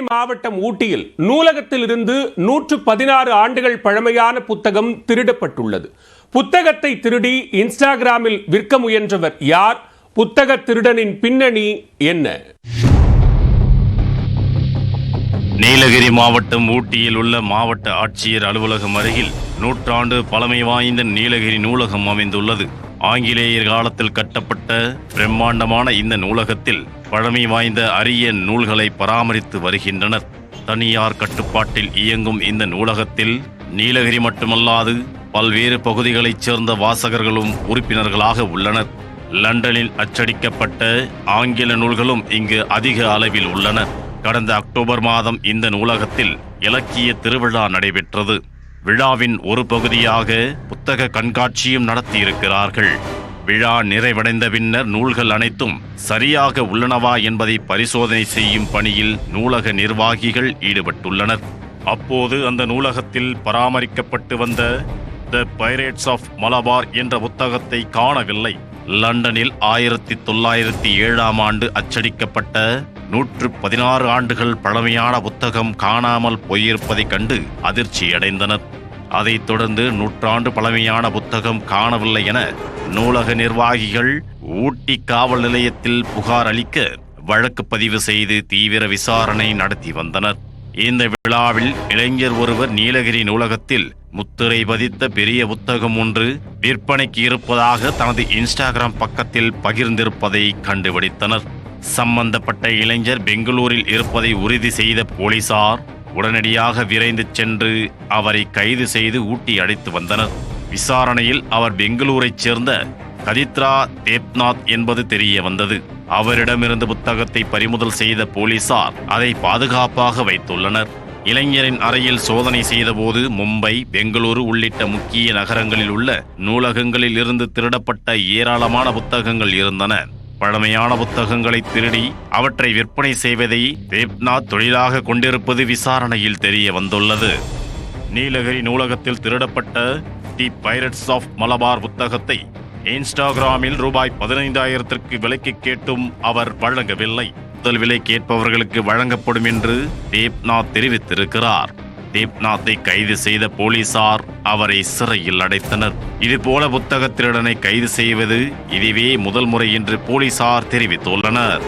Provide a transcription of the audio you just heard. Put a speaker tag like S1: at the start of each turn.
S1: மாவட்டம் ஊட்டியில் நூலகத்தில் இருந்து 116 ஆண்டுகள் பழமையான புத்தகம் திருடப்பட்டுள்ளது. புத்தகத்தை திருடி இன்ஸ்டாகிராமில் விற்க முயன்றவர் யார்? புத்தக திருடனின் பின்னணி என்ன?
S2: நீலகிரி மாவட்டம் ஊட்டியில் உள்ள மாவட்ட ஆட்சியர் அலுவலகம் அருகில் நூற்றாண்டு பழமை வாய்ந்த நீலகிரி நூலகம் அமைந்துள்ளது. ஆங்கிலேயர் காலத்தில் கட்டப்பட்ட பிரம்மாண்டமான இந்த நூலகத்தில் பழமை வாய்ந்த அரிய நூல்களை பராமரித்து வருகின்றனர். தனியார் கட்டுப்பாட்டில் இயங்கும் இந்த நூலகத்தில் நீலகிரி மட்டுமல்லாது பல்வேறு பகுதிகளைச் சேர்ந்த வாசகர்களும் உறுப்பினர்களாக உள்ளனர். லண்டனில் அச்சடிக்கப்பட்ட ஆங்கில நூல்களும் இங்கு அதிக அளவில் உள்ளன. கடந்த அக்டோபர் மாதம் இந்த நூலகத்தில் இலக்கிய திருவிழா நடைபெற்றது. விழாவின் ஒரு பகுதியாக புத்தக கண்காட்சியும் நடத்தியிருக்கிறார்கள். விழா நிறைவடைந்த பின்னர் நூல்கள் அனைத்தும் சரியாக உள்ளனவா என்பதை பரிசோதனை செய்யும் பணியில் நூலக நிர்வாகிகள் ஈடுபட்டுள்ளனர். அப்போது அந்த நூலகத்தில் பராமரிக்கப்பட்டு வந்த த பைரேட்ஸ் ஆஃப் மலபார் என்ற புத்தகத்தை காணவில்லை. லண்டனில் 1907ஆம் ஆண்டு அச்சடிக்கப்பட்ட 116 ஆண்டுகள் பழமையான புத்தகம் காணாமல் போயிருப்பதைக் கண்டு அதிர்ச்சியடைந்தனர். அதைத் தொடர்ந்து நூற்றாண்டு பழமையான புத்தகம் காணவில்லை என நூலக நிர்வாகிகள் ஊட்டி காவல் நிலையத்தில் புகார் அளிக்க வழக்கு பதிவு செய்து தீவிர விசாரணை நடத்தி வந்தனர். இந்த விழாவில் இளைஞர் ஒருவர் நீலகிரி நூலகத்தில் முத்திரை பதித்த பெரிய புத்தகம் ஒன்று விற்பனைக்கு இருப்பதாக தனது இன்ஸ்டாகிராம் பக்கத்தில் பகிர்ந்திருப்பதை கண்டுபிடித்தனர். சம்பந்தப்பட்ட இளைஞர் பெங்களூரில் இருப்பதை உறுதி செய்த போலீசார் உடனடியாக விரைந்து சென்று அவரை கைது செய்து ஊட்டி அழைத்து வந்தனர். விசாரணையில் அவர் பெங்களூரைச் சேர்ந்த கதித்ரா தேப்நாத் என்பது தெரிய வந்தது. அவரிடமிருந்து புத்தகத்தை பறிமுதல் செய்த போலீசார் அதை பாதுகாப்பாக வைத்துள்ளனர். இளைஞரின் அறையில் சோதனை செய்தபோது மும்பை, பெங்களூரு உள்ளிட்ட முக்கிய நகரங்களில் உள்ள நூலகங்களில் இருந்து திருடப்பட்ட ஏராளமான புத்தகங்கள் இருந்தன. பழமையான புத்தகங்களை திருடி அவற்றை விற்பனை செய்வதை தேப்நாத் தொழிலாக கொண்டிருப்பது விசாரணையில் தெரிய வந்துள்ளது. நீலகிரி நூலகத்தில் திருடப்பட்ட தி பைரட்ஸ் ஆஃப் மலபார் புத்தகத்தை இன்ஸ்டாகிராமில் ரூபாய் 15,000க்கு விலைக்கு கேட்டும் அவர் வழங்கவில்லை. முதல் விலை கேட்பவர்களுக்கு வழங்கப்படும் என்று தேப்நாத் தெரிவித்திருக்கிறார். தேப்நாத்தை கைது செய்த போலீசார் அவரை சிறையில் அடைத்தனர். இதுபோல புத்தக திருடனை கைது செய்வது இதுவே முதல் முறை என்று போலீசார் தெரிவித்துள்ளனர்.